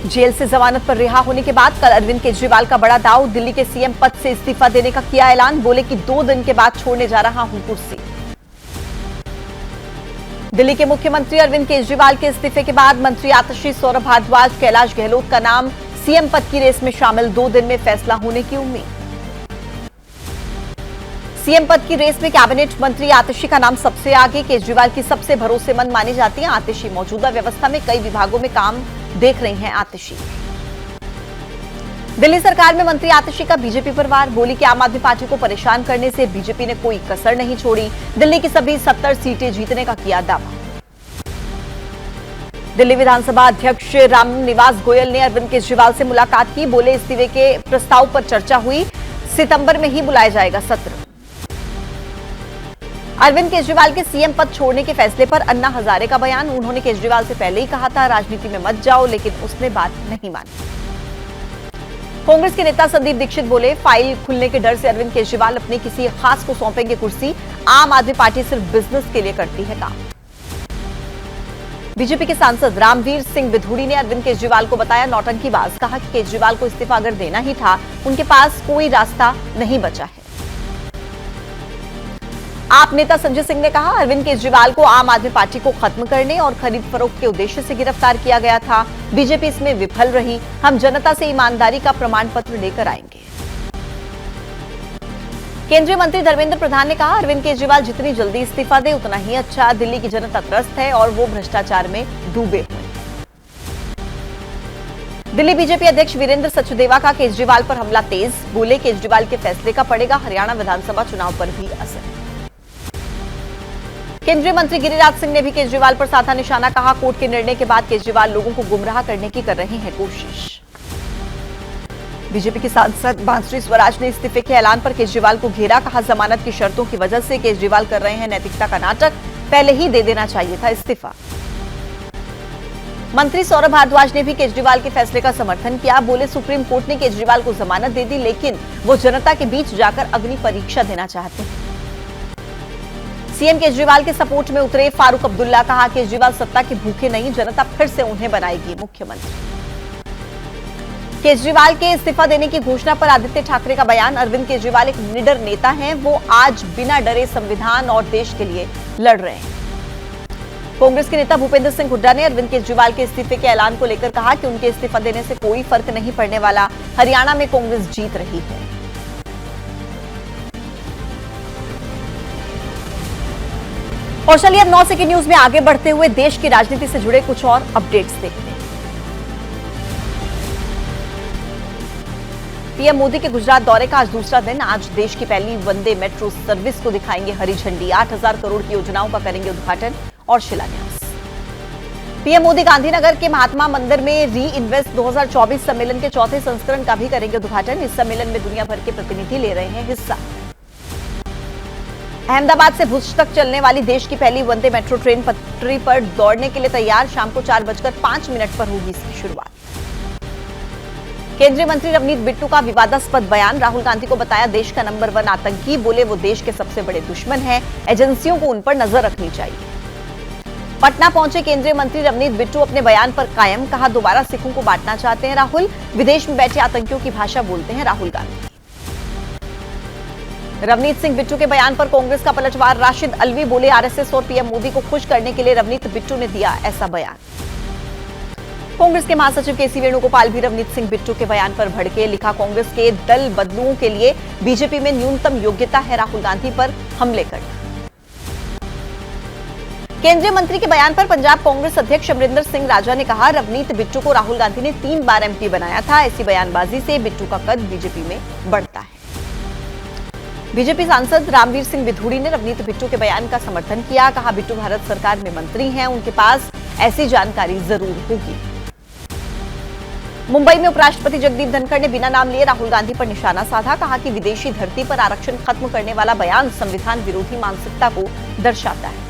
Jail से जमानत पर रिहा होने के बाद कल अरविंद केजरीवाल का बड़ा दांव। दिल्ली के सीएम पद से इस्तीफा देने का किया ऐलान। बोले कि 2 दिन के बाद छोड़ने जा रहा हूं कुर्सी। दिल्ली के मुख्यमंत्री अरविंद केजरीवाल के इस्तीफे के बाद मंत्री आतिशी, सौरभ भारद्वाज, कैलाश गहलोत का नाम सीएम पद की रेस में शामिल। 2 दिन में फैसला होने की उम्मीद। सीएम पद की रेस में कैबिनेट मंत्री आतिशी का नाम सबसे आगे। केजरीवाल की सबसे भरोसेमंद मानी जाती है आतिशी। मौजूदा व्यवस्था में कई विभागों में काम देख रही हैं आतिशी। दिल्ली सरकार में मंत्री आतिशी का बीजेपी पर वार। बोली कि आम आदमी पार्टी को परेशान करने से बीजेपी ने कोई कसर नहीं छोड़ी। दिल्ली की सभी 70 सीटें जीतने का किया दावा। दिल्ली विधानसभा अध्यक्ष रामनिवास गोयल ने अरविंद केजरीवाल से मुलाकात की। बोले इस्तीफे के प्रस्ताव पर चर्चा हुई। सितंबर में ही बुलाया जाएगा सत्र। अरविंद केजरीवाल के सीएम पद छोड़ने के फैसले पर अन्ना हजारे का बयान। उन्होंने केजरीवाल से पहले ही कहा था राजनीति में मत जाओ, लेकिन उसने बात नहीं मानी। कांग्रेस के नेता संदीप दीक्षित बोले फाइल खुलने के डर से अरविंद केजरीवाल अपने किसी खास को सौंपेंगे कुर्सी। आम आदमी पार्टी सिर्फ बिजनेस के लिए करती है काम। बीजेपी के सांसद रामवीर सिंह विधूड़ी ने अरविंद केजरीवाल को बताया नौटंकीबाज। कहा कि केजरीवाल को इस्तीफा अगर देना ही था, उनके पास कोई रास्ता नहीं बचा है। आप नेता संजय सिंह ने कहा अरविंद केजरीवाल को आम आदमी पार्टी को खत्म करने और खरीद फरोख्त के उद्देश्य से गिरफ्तार किया गया था। बीजेपी इसमें विफल रही। हम जनता से ईमानदारी का प्रमाण पत्र लेकर आएंगे। केंद्रीय मंत्री धर्मेंद्र प्रधान ने कहा अरविंद केजरीवाल जितनी जल्दी इस्तीफा दे उतना ही अच्छा। दिल्ली की जनता त्रस्त है और वो भ्रष्टाचार में डूबे हुए। दिल्ली बीजेपी अध्यक्ष वीरेंद्र सचदेवा का केजरीवाल पर हमला तेज। बोले केजरीवाल के फैसले का पड़ेगा हरियाणा विधानसभा चुनाव पर भी असर। केंद्रीय मंत्री गिरिराज सिंह ने भी केजरीवाल पर साधा निशाना। कहा कोर्ट के निर्णय के बाद केजरीवाल लोगों को गुमराह करने की कर रहे हैं कोशिश। बीजेपी की सांसद बांसुरी स्वराज ने इस्तीफे के ऐलान पर केजरीवाल को घेरा। कहा जमानत की शर्तों की वजह से केजरीवाल कर रहे हैं नैतिकता का नाटक। पहले ही दे देना चाहिए था इस्तीफा। मंत्री सौरभ भारद्वाज ने भी केजरीवाल के फैसले का समर्थन किया। बोले सुप्रीम कोर्ट ने केजरीवाल को जमानत दे दी, लेकिन वो जनता के बीच जाकर अग्नि परीक्षा देना चाहते हैं। सीएम केजरीवाल के सपोर्ट में उतरे फारूक अब्दुल्ला। कहा केजरीवाल सत्ता के भूखे नहीं, जनता फिर से उन्हें बनाएगी मुख्यमंत्री। केजरीवाल के इस्तीफा देने की घोषणा पर आदित्य ठाकरे का बयान। अरविंद केजरीवाल एक निडर नेता हैं। वो आज बिना डरे संविधान और देश के लिए लड़ रहे हैं। कांग्रेस के नेता भूपेंद्र सिंह हुड्डा ने अरविंद केजरीवाल के इस्तीफे के ऐलान को लेकर कहा कि उनके इस्तीफा देने से कोई फर्क नहीं पड़ने वाला। हरियाणा में कांग्रेस जीत रही है। और चलिए अब 9 सेकंड न्यूज में आगे बढ़ते हुए देश की राजनीति से जुड़े कुछ और अपडेट्स देखते हैं। पीएम मोदी के गुजरात दौरे का आज दूसरा दिन। आज देश की पहली वंदे मेट्रो सर्विस को दिखाएंगे हरी झंडी। 8,000 करोड़ की योजनाओं का करेंगे उद्घाटन और शिलान्यास। पीएम मोदी गांधीनगर के महात्मा मंदिर में री इन्वेस्ट 2024 सम्मेलन के चौथे संस्करण का भी करेंगे उद्घाटन। इस सम्मेलन में दुनिया भर के प्रतिनिधि ले रहे हैं हिस्सा। अहमदाबाद से भुज तक चलने वाली देश की पहली वंदे मेट्रो ट्रेन पटरी पर दौड़ने के लिए तैयार। शाम को 4:05 पर होगी इसकी शुरुआत। केंद्रीय मंत्री रवनीत बिट्टू का विवादास्पद बयान। राहुल गांधी को बताया देश का नंबर 1 आतंकी। बोले वो देश के सबसे बड़े दुश्मन हैं। एजेंसियों को उन पर नजर रखनी चाहिए। पटना पहुंचे केंद्रीय मंत्री रवनीत बिट्टू अपने बयान पर कायम। कहा दोबारा सिखों को बांटना चाहते हैं राहुल। विदेश में बैठे आतंकियों की भाषा बोलते हैं राहुल गांधी। रवनीत सिंह बिट्टू के बयान पर कांग्रेस का पलटवार। राशिद अलवी बोले आरएसएस और पीएम मोदी को खुश करने के लिए रवनीत बिट्टू ने दिया ऐसा बयान। कांग्रेस के महासचिव केसी वेणुगोपाल भी रवनीत सिंह बिट्टू के बयान पर भड़के। लिखा कांग्रेस के दल बदलुओं के लिए बीजेपी में न्यूनतम योग्यता है राहुल गांधी पर हमले करना। केंद्रीय मंत्री के बयान पर पंजाब कांग्रेस अध्यक्ष अमरिंदर सिंह राजा ने कहा रवनीत बिट्टू को राहुल गांधी ने 3 बार एमपी बनाया था। ऐसी बयानबाजी से बिट्टू का कद बीजेपी में बढ़ता है। बीजेपी सांसद रामवीर सिंह विधूड़ी ने रवनीत बिट्टू के बयान का समर्थन किया। कहा बिट्टू भारत सरकार में मंत्री हैं, उनके पास ऐसी जानकारी जरूर होगी। मुंबई में उपराष्ट्रपति जगदीप धनखड़ ने बिना नाम लिए राहुल गांधी पर निशाना साधा। कहा कि विदेशी धरती पर आरक्षण खत्म करने वाला बयान संविधान विरोधी मानसिकता को दर्शाता है।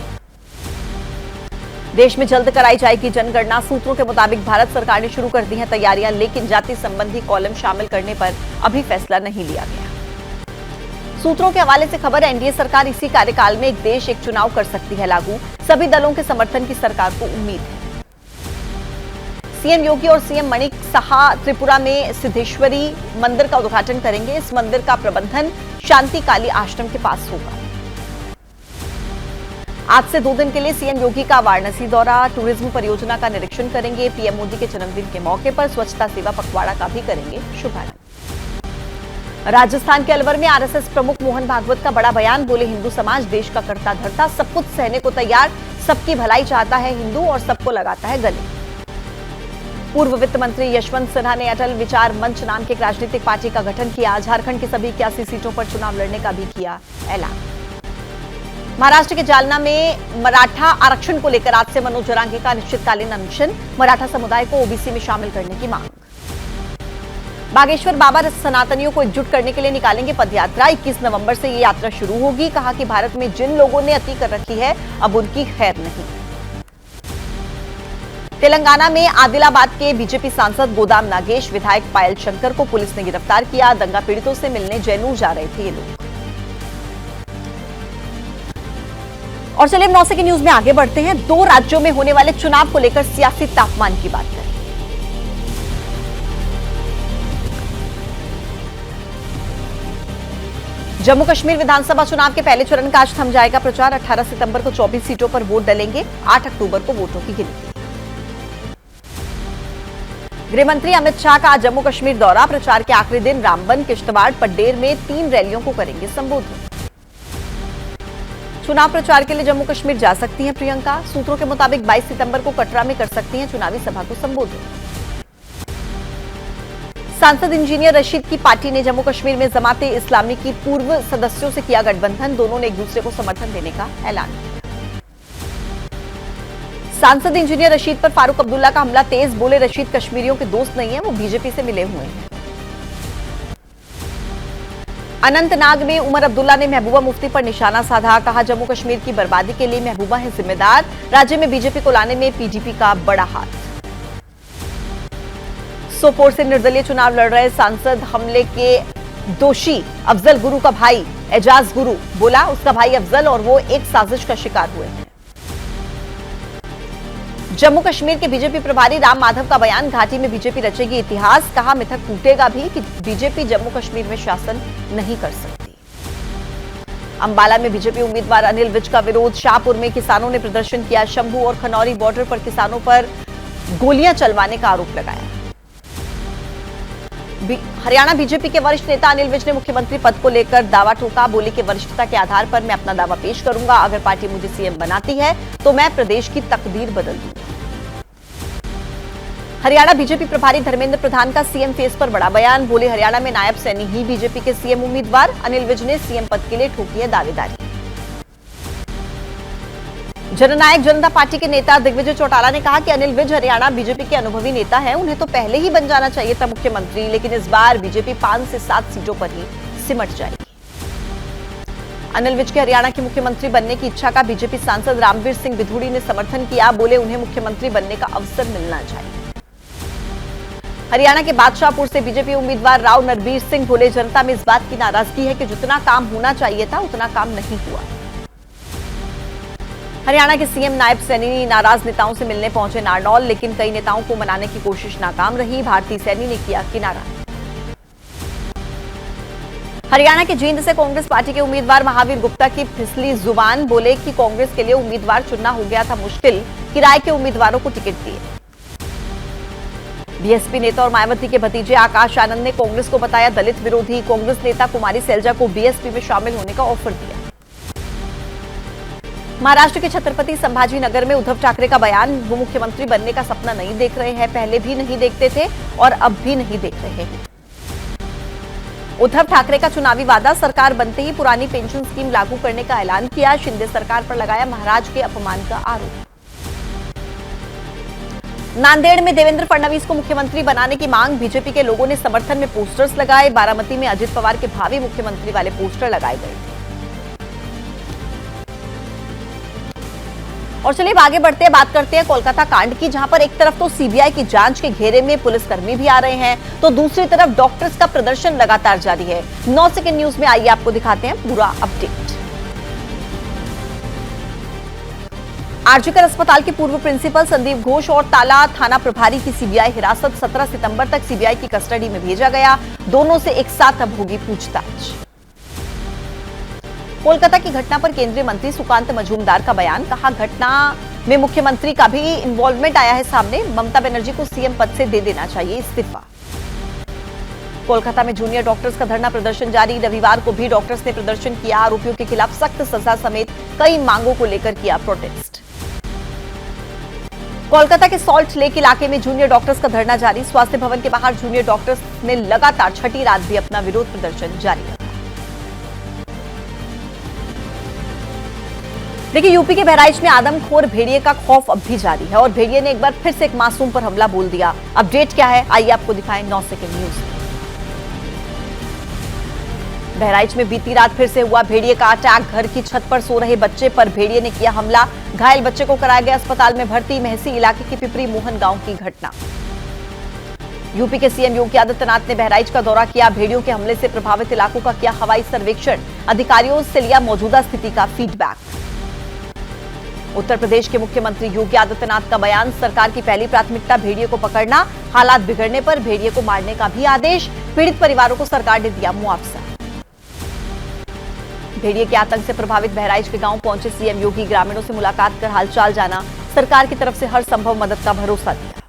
देश में जल्द कराई जाएगी जनगणना। सूत्रों के मुताबिक भारत सरकार ने शुरू कर दी है तैयारियां, लेकिन जाति संबंधी कॉलम शामिल करने पर अभी फैसला नहीं लिया गया। सूत्रों के हवाले से खबर है एनडीए सरकार इसी कार्यकाल में एक देश एक चुनाव कर सकती है लागू। सभी दलों के समर्थन की सरकार को उम्मीद है। सीएम योगी और सीएम मणिक साहा त्रिपुरा में सिद्धेश्वरी मंदिर का उद्घाटन करेंगे। इस मंदिर का प्रबंधन शांति काली आश्रम के पास होगा। आज से 2 दिन के लिए सीएम योगी का वाराणसी दौरा, टूरिज्म परियोजना का निरीक्षण करेंगे। पीएम मोदी के जन्मदिन के मौके पर स्वच्छता सेवा पखवाड़ा का भी करेंगे शुभारंभ। राजस्थान के अलवर में आरएसएस प्रमुख मोहन भागवत का बड़ा बयान, बोले हिंदू समाज देश का करता धरता, सब कुछ सहने को तैयार, सबकी भलाई चाहता है हिंदू और सबको लगाता है गले। पूर्व वित्त मंत्री यशवंत सिन्हा ने अटल विचार मंच नाम की एक राजनीतिक पार्टी का गठन किया। झारखंड की सभी 81 सीटों पर चुनाव लड़ने का भी किया ऐलान। महाराष्ट्र के जालना में मराठा आरक्षण को लेकर आज से मनोज जरांगे का अनिश्चितकालीन अनशन, मराठा समुदाय को ओबीसी में शामिल करने की मांग। बागेश्वर बाबा सनातनियों को एकजुट करने के लिए निकालेंगे पदयात्रा, 21 नवंबर से ये यात्रा शुरू होगी। कहा कि भारत में जिन लोगों ने अति कर रखी है अब उनकी खैर नहीं। तेलंगाना में आदिलाबाद के बीजेपी सांसद गोदाम नागेश, विधायक पायल शंकर को पुलिस ने गिरफ्तार किया। दंगा पीड़ितों से मिलने जैनूर जा रहे थे ये लोग। और चलिए 9 की न्यूज में आगे बढ़ते हैं। 2 राज्यों में होने वाले चुनाव को लेकर सियासी तापमान की बात करें। जम्मू कश्मीर विधानसभा चुनाव के पहले चरण का आज थम जाएगा प्रचार। 18 सितंबर को 24 सीटों पर वोट डलेंगे, 8 अक्टूबर को वोटों की गिनती। गृहमंत्री अमित शाह का आज जम्मू कश्मीर दौरा, प्रचार के आखिरी दिन रामबन, किश्तवाड़, पड्डेर में 3 रैलियों को करेंगे संबोधित। चुनाव प्रचार के लिए जम्मू कश्मीर जा सकती हैं प्रियंका। सूत्रों के मुताबिक 22 सितंबर को कटरा में कर सकती हैं चुनावी सभा को संबोधित। सांसद इंजीनियर रशीद की पार्टी ने जम्मू कश्मीर में जमाते इस्लामी की पूर्व सदस्यों से किया गठबंधन, दोनों ने एक दूसरे को समर्थन देने का ऐलान किया। सांसद इंजीनियर रशीद पर फारूक अब्दुल्ला का हमला तेज, बोले रशीद कश्मीरियों के दोस्त नहीं है, वो बीजेपी से मिले हुए हैं। अनंतनाग में उमर अब्दुल्ला ने महबूबा मुफ्ती पर निशाना साधा, कहा जम्मू कश्मीर की बर्बादी के लिए महबूबा है जिम्मेदार, राज्य में बीजेपी को लाने में पीडीपी का बड़ा हाथ। सोपोर से निर्दलीय चुनाव लड़ रहे सांसद हमले के दोषी अफजल गुरु का भाई एजाज गुरु, बोला उसका भाई अफजल और वो एक साजिश का शिकार हुए हैं। जम्मू कश्मीर के बीजेपी प्रभारी राम माधव का बयान, घाटी में बीजेपी रचेगी इतिहास, कहा मिथक टूटेगा भी कि बीजेपी जम्मू कश्मीर में शासन नहीं कर सकती। अंबाला में बीजेपी उम्मीदवार अनिल विज का विरोध, शाहपुर में किसानों ने प्रदर्शन किया, शंभू और खनौरी बॉर्डर पर किसानों पर गोलियां चलवाने का आरोप लगाया। हरियाणा बीजेपी के वरिष्ठ नेता अनिल विज ने मुख्यमंत्री पद को लेकर दावा ठोका, बोले कि वरिष्ठता के आधार पर मैं अपना दावा पेश करूंगा, अगर पार्टी मुझे सीएम बनाती है तो मैं प्रदेश की तकदीर बदल दूंगा। हरियाणा बीजेपी प्रभारी धर्मेंद्र प्रधान का सीएम फेस पर बड़ा बयान, बोले हरियाणा में नायब सैनी ही बीजेपी के सीएम उम्मीदवार, अनिल विज ने सीएम पद के लिए ठोकी है दावेदारी। जननायक जनता पार्टी के नेता दिग्विजय चौटाला ने कहा कि अनिल विज हरियाणा बीजेपी के अनुभवी नेता हैं, उन्हें तो पहले ही बन जाना चाहिए था मुख्यमंत्री, लेकिन इस बार बीजेपी 5 से 7 सीटों पर ही सिमट जाएगी। अनिल विज के हरियाणा के मुख्यमंत्री बनने की इच्छा का बीजेपी सांसद रामवीर सिंह बिधूड़ी ने समर्थन किया, बोले उन्हें मुख्यमंत्री बनने का अवसर मिलना चाहिए। हरियाणा के बादशाहपुर से बीजेपी उम्मीदवार राव नरबीर सिंह बोले जनता में इस बात की नाराजगी है कि जितना काम होना चाहिए था उतना काम नहीं हुआ। हरियाणा के सीएम नायब सैनी नाराज नेताओं से मिलने पहुंचे नारनौल, लेकिन कई नेताओं को मनाने की कोशिश नाकाम रही, भारती सैनी ने किया किनारा। हरियाणा के जींद से कांग्रेस पार्टी के उम्मीदवार महावीर गुप्ता की फिसली जुबान, बोले कि कांग्रेस के लिए उम्मीदवार चुनना हो गया था मुश्किल, किराए के उम्मीदवारों को टिकट दिए। बीएसपी नेता और मायावती के भतीजे आकाश आनंद ने कांग्रेस को बताया दलित विरोधी, कांग्रेस नेता कुमारी सैलजा को बीएसपी में शामिल होने का ऑफर दिया। महाराष्ट्र के छत्रपति संभाजी नगर में उद्धव ठाकरे का बयान, वो मुख्यमंत्री बनने का सपना नहीं देख रहे हैं, पहले भी नहीं देखते थे और अब भी नहीं देख रहे हैं। उद्धव ठाकरे का चुनावी वादा, सरकार बनते ही पुरानी पेंशन स्कीम लागू करने का ऐलान किया, शिंदे सरकार पर लगाया महाराज के अपमान का आरोप। नांदेड़ में देवेंद्र फडणवीस को मुख्यमंत्री बनाने की मांग, बीजेपी के लोगों ने समर्थन में पोस्टर्स लगाए, बारामती में अजित पवार के भावी मुख्यमंत्री वाले पोस्टर लगाए गए। और चलिए आगे बढ़ते हैं, बात करते हैं कोलकाता कांड की, जहां पर एक तरफ तो सीबीआई की जांच के घेरे में पुलिसकर्मी भी आ रहे हैं, तो दूसरी तरफ डॉक्टर्स का प्रदर्शन लगातार जारी है। 9 सेकंड न्यूज में आइए आपको दिखाते हैं पूरा अपडेट। आरजीकर अस्पताल के पूर्व प्रिंसिपल संदीप घोष और ताला थाना प्रभारी की सीबीआई हिरासत 17 सितंबर तक सीबीआई की कस्टडी में भेजा गया। दोनों से एक साथ अब होगी पूछताछ। कोलकाता की घटना पर केंद्रीय मंत्री सुकांत मजूमदार का बयान, कहा घटना में मुख्यमंत्री का भी इन्वॉल्वमेंट आया है सामने। ममता बनर्जी को सीएम पद से दे देना चाहिए इस्तीफा। कोलकाता में जूनियर डॉक्टर्स का धरना प्रदर्शन जारी। रविवार को भी डॉक्टर्स ने प्रदर्शन किया। आरोपियों के खिलाफ सख्त सजा समेत कई मांगों को लेकर किया प्रोटेस्ट। कोलकाता के सॉल्ट लेक इलाके में जूनियर डॉक्टर्स का धरना जारी। स्वास्थ्य भवन के बाहर जूनियर डॉक्टर्स ने लगातार छठी रात भी अपना विरोध प्रदर्शन जारी रखा। देखिए, यूपी के बहराइच में आदमखोर भेड़िए का खौफ अब भी जारी है और भेड़िए ने एक बार फिर से एक मासूम पर हमला बोल दिया। अपडेट क्या है, आइए आपको दिखाएं 9 सेकंड न्यूज में। बहराइच में बीती रात फिर से हुआ भेड़िए का अटैक। घर की छत पर सो रहे बच्चे पर भेड़िए ने किया हमला। घायल बच्चे को कराया गया अस्पताल में भर्ती। महसी इलाके के पिपरी मोहन गांव की घटना। यूपी के सीएम योगी आदित्यनाथ ने बहराइच का दौरा किया। भेड़ियों के हमले से प्रभावित इलाकों का किया हवाई सर्वेक्षण। अधिकारियों से लिया मौजूदा स्थिति का फीडबैक। उत्तर प्रदेश के मुख्यमंत्री योगी आदित्यनाथ का बयान, सरकार की पहली प्राथमिकता भेड़िए को पकड़ना। हालात बिगड़ने पर भेड़िए को मारने का भी आदेश। पीड़ित परिवारों को सरकार ने दिया मुआवजा। भेड़िए के आतंक से प्रभावित बहराइच के गांव पहुंचे सीएम योगी। ग्रामीणों से मुलाकात कर हालचाल जाना। सरकार की तरफ से हर संभव मदद का भरोसा दिया।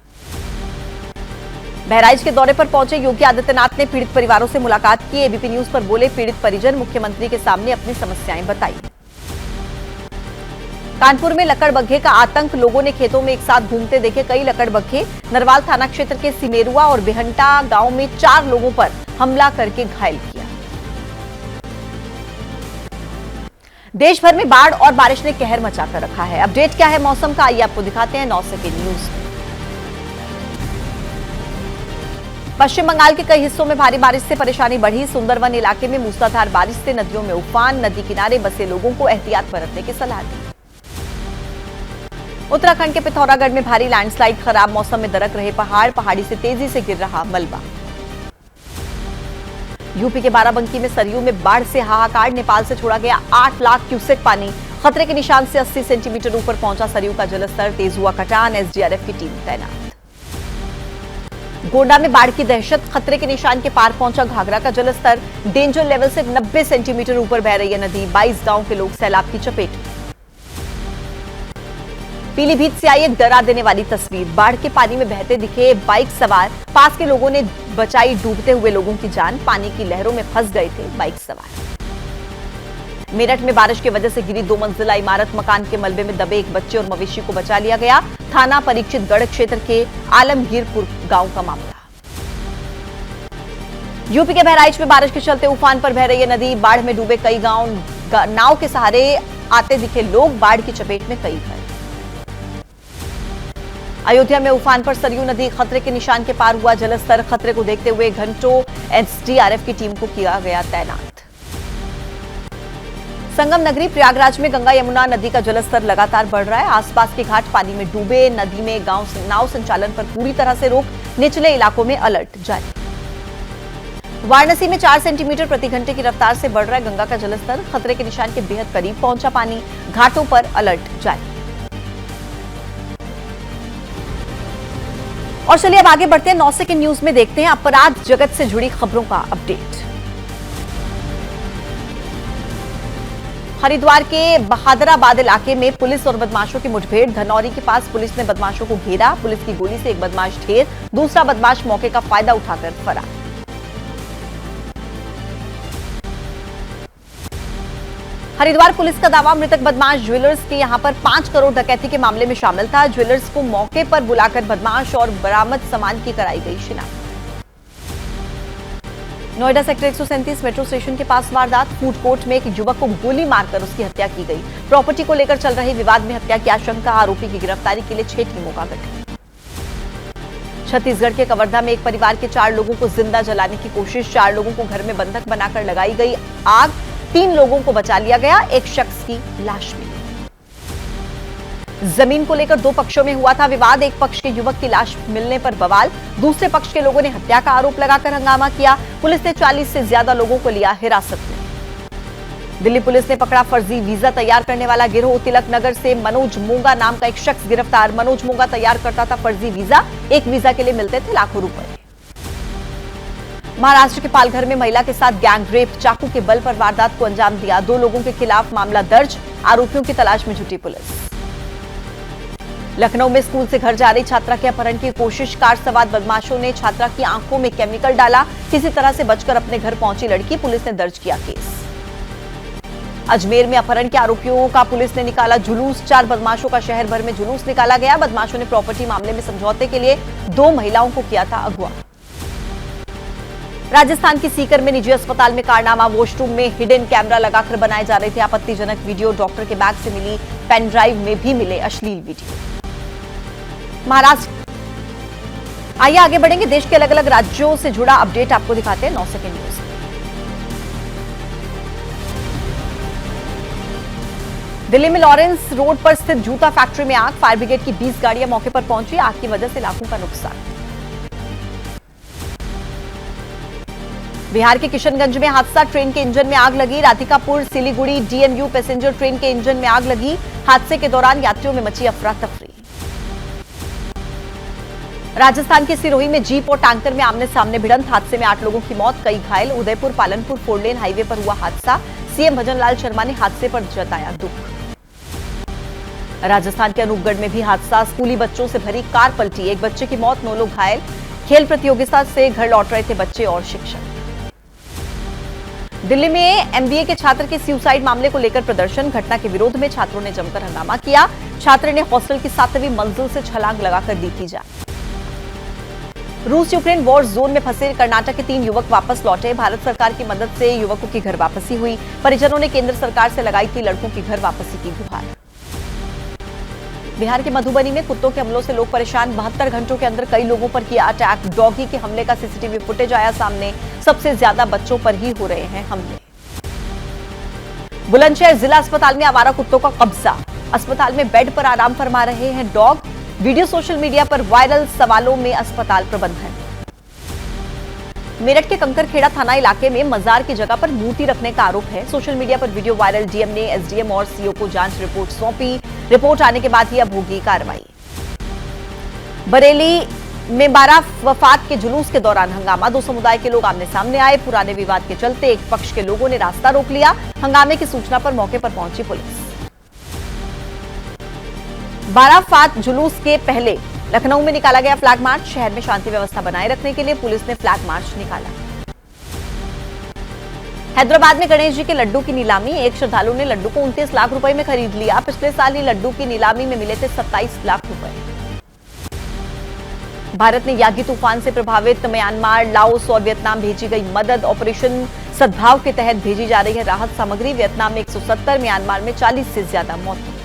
बहराइच के दौरे पर पहुंचे योगी आदित्यनाथ ने पीड़ित परिवारों से मुलाकात की। एबीपी न्यूज पर बोले पीड़ित परिजन, मुख्यमंत्री के सामने अपनी समस्याएं बताई। कानपुर में लकड़बग्घे का आतंक, लोगों ने खेतों में एक साथ घूमते देखे कई लकड़बग्घे। नरवाल थाना क्षेत्र के सिमेरुआ और बेहंटा गांव में 4 लोगों पर हमला करके घायल किया। देश भर में बाढ़ और बारिश ने कहर मचाकर रखा है। अपडेट क्या है मौसम का, आइए आपको दिखाते हैं 9 सेकंड न्यूज में। पश्चिम बंगाल के कई हिस्सों में भारी बारिश से परेशानी बढ़ी। सुंदरवन इलाके में मूसलाधार बारिश से नदियों में उफान। नदी किनारे बसे लोगों को एहतियात बरतने की सलाह दी। उत्तराखंड के पिथौरागढ़ में भारी लैंडस्लाइड। खराब मौसम में दरक रहे पहाड़। पहाड़ी से तेजी से गिर रहा मलबा। यूपी के बाराबंकी में सरयू में बाढ़ से हाहाकार। नेपाल से छोड़ा गया 8 लाख क्यूसेक पानी। खतरे के निशान से 80 सेंटीमीटर ऊपर पहुंचा सरयू का जलस्तर। तेज हुआ कटान। एसडीआरएफ की टीम तैनात। गोंडा में बाढ़ की दहशत। खतरे के निशान के पार पहुंचा घाघरा का जलस्तर। डेंजर लेवल से 90 सेंटीमीटर ऊपर बह रही है नदी। 22 गांव के लोग सैलाब की चपेट में। पीलीभीत से आई एक डरा देने वाली तस्वीर। बाढ़ के पानी में बहते दिखे बाइक सवार। पास के लोगों ने बचाई डूबते हुए लोगों की जान। पानी की लहरों में फंस गए थे बाइक सवार। मेरठ में बारिश की वजह से गिरी 2 मंजिला इमारत। मकान के मलबे में दबे एक बच्चे और मवेशी को बचा लिया गया। थाना परीक्षित गढ़ क्षेत्र के आलमगीरपुर गांव का मामला। यूपी के बहराइच में बारिश के चलते उफान पर बह रही है नदी। बाढ़ में डूबे कई गांव। नाव के सहारे आते दिखे लोग। बाढ़ की चपेट में कई घर। अयोध्या में उफान पर सरयू नदी। खतरे के निशान के पार हुआ जलस्तर। खतरे को देखते हुए घंटों एसडीआरएफ की टीम को किया गया तैनात। संगम नगरी प्रयागराज में गंगा यमुना नदी का जलस्तर लगातार बढ़ रहा है। आसपास के घाट पानी में डूबे। नदी में नाव संचालन पर पूरी तरह से रोक। निचले इलाकों में अलर्ट जारी। वाराणसी में 4 सेंटीमीटर प्रति घंटे की रफ्तार से बढ़ रहा है गंगा का जलस्तर। खतरे के निशान के बेहद करीब पहुंचा पानी। घाटों पर अलर्ट जारी। और चलिए अब आगे बढ़ते हैं 9 सेकंड न्यूज में। देखते हैं अपराध जगत से जुड़ी खबरों का अपडेट। हरिद्वार के बहादुराबाद इलाके में पुलिस और बदमाशों की मुठभेड़। धनौरी के पास पुलिस ने बदमाशों को घेरा। पुलिस की गोली से एक बदमाश ढेर। दूसरा बदमाश मौके का फायदा उठाकर फरार। हरिद्वार पुलिस का दावा, मृतक बदमाश ज्वेलर्स के यहां पर 5 करोड़ डकैती के मामले में शामिल था। ज्वेलर्स को मौके पर बुलाकर बदमाश और बरामद सामान की कराई गई शिनाख्त। नोएडा सेक्टर 137 मेट्रो स्टेशन के पास वारदात। फूड कोर्ट में एक युवक को गोली मारकर उसकी हत्या की गई। प्रॉपर्टी को लेकर चल रहे विवाद में हत्या की आशंका। आरोपी की गिरफ्तारी के लिए 6 टीमों का गठन। छत्तीसगढ़ के कवर्धा में एक परिवार के 4 लोगों को जिंदा जलाने की कोशिश। 4 लोगों को घर में बंधक बनाकर लगाई गई आग। 3 लोगों को बचा लिया गया। एक शख्स की लाश मिली। जमीन को लेकर 2 पक्षों में हुआ था विवाद। एक पक्ष के युवक की लाश मिलने पर बवाल। दूसरे पक्ष के लोगों ने हत्या का आरोप लगाकर हंगामा किया। पुलिस ने 40 से ज्यादा लोगों को लिया हिरासत में। दिल्ली पुलिस ने पकड़ा फर्जी वीजा तैयार करने वाला गिरोह। तिलक नगर से मनोज मोंगा नाम का एक शख्स गिरफ्तार। मनोज मोंगा तैयार करता था फर्जी वीजा। एक वीजा के लिए मिलते थे लाखों रुपए। महाराष्ट्र के पालघर में महिला के साथ गैंग रेप, चाकू के बल पर वारदात को अंजाम दिया। 2 लोगों के खिलाफ मामला दर्ज, आरोपियों की तलाश में जुटी पुलिस। लखनऊ में स्कूल से घर जा रही छात्रा के अपहरण की कोशिश, कार सवार बदमाशों ने छात्रा की आंखों में केमिकल डाला। किसी तरह से बचकर अपने घर पहुंची लड़की, पुलिस ने दर्ज किया केस। अजमेर में अपहरण के आरोपियों का पुलिस ने निकाला जुलूस। 4 बदमाशों का शहर भर में जुलूस निकाला गया। बदमाशों ने प्रॉपर्टी मामले में समझौते के लिए 2 महिलाओं को किया था अगवा। राजस्थान की सीकर में निजी अस्पताल में कारनामा, वॉशरूम में हिडन कैमरा लगाकर बनाए जा रहे थे आपत्तिजनक वीडियो। डॉक्टर के बैग से मिली पेन ड्राइव में भी मिले अश्लील वीडियो। महाराष्ट्र, आइए आगे बढ़ेंगे। देश के अलग अलग राज्यों से जुड़ा अपडेट आपको दिखाते हैं 9 सेकंड न्यूज। दिल्ली में लॉरेंस रोड पर स्थित जूता फैक्ट्री में आग, फायर ब्रिगेड की 20 गाड़ियां मौके पर पहुंची। आग की वजह से लाखों का नुकसान। बिहार के किशनगंज में हादसा, ट्रेन के इंजन में आग लगी। Radhikapur Siliguri DMU passenger train के इंजन में आग लगी। हादसे के दौरान यात्रियों में मची अफरा तफरी। राजस्थान के सिरोही में जीप और टैंकर में आमने सामने भिड़ंत, हादसे में 8 लोगों की मौत, कई घायल। उदयपुर पालनपुर 4 लेन हाईवे पर हुआ हादसा। सीएम भजनलाल शर्मा ने हादसे पर जताया दुख। राजस्थान के अनूपगढ़ में भी हादसा, स्कूली बच्चों से भरी कार पलटी, 1 बच्चे की मौत, 9 लोग घायल। खेल प्रतियोगिता से घर लौट रहे थे बच्चे और शिक्षक। दिल्ली में एमबीए के छात्र के सुसाइड मामले को लेकर प्रदर्शन, घटना के विरोध में छात्रों ने जमकर हंगामा किया। छात्र ने हॉस्टल की 7वीं मंजिल से छलांग लगाकर दी थी जान। रूस यूक्रेन वॉर जोन में फंसे कर्नाटक के 3 युवक वापस लौटे। भारत सरकार की मदद से युवकों की घर वापसी हुई। परिजनों ने केंद्र सरकार से लगाई थी लड़कों की घर वापसी की गुहार। बिहार के मधुबनी में कुत्तों के हमलों से लोग परेशान, 72 घंटों के अंदर कई लोगों पर किया अटैक। डॉगी के हमले का सीसीटीवी फुटेज आया सामने, सबसे ज्यादा बच्चों पर ही हो रहे हैं हमले। बुलंदशहर जिला अस्पताल में आवारा कुत्तों का कब्जा, अस्पताल में बेड पर आराम फरमा रहे हैं डॉग। वीडियो सोशल मीडिया पर वायरल, सवालों में अस्पताल प्रबंधन। मेरठ के कंकरखेड़ा थाना इलाके में मजार की जगह पर मूर्ति रखने का आरोप है। सोशल मीडिया पर वीडियो वायरल, डीएम ने एसडीएम और सीओ को जांच रिपोर्ट सौंपी। रिपोर्ट आने के बाद ही अब होगी कार्रवाई। बरेली में 12 वफात के जुलूस के दौरान हंगामा, 2 समुदाय के लोग आमने सामने आए। पुराने विवाद के चलते एक पक्ष के लोगों ने रास्ता रोक लिया। हंगामे की सूचना पर मौके पर पहुंची पुलिस। 12 वफात जुलूस के पहले लखनऊ में निकाला गया फ्लैग मार्च। शहर में शांति व्यवस्था बनाए रखने के लिए पुलिस ने फ्लैग मार्च निकाला। हैदराबाद में गणेश जी के लड्डू की नीलामी, एक श्रद्धालु ने लड्डू को 29 लाख रुपए में खरीद लिया। पिछले साल ही लड्डू की नीलामी में मिले थे 27 लाख रुपए। भारत ने यागी तूफान से प्रभावित म्यांमार, लाओस और वियतनाम भेजी गई मदद। ऑपरेशन सद्भाव के तहत भेजी जा रही है राहत सामग्री। वियतनाम में 170, म्यांमार में 40 से ज्यादा मौतें।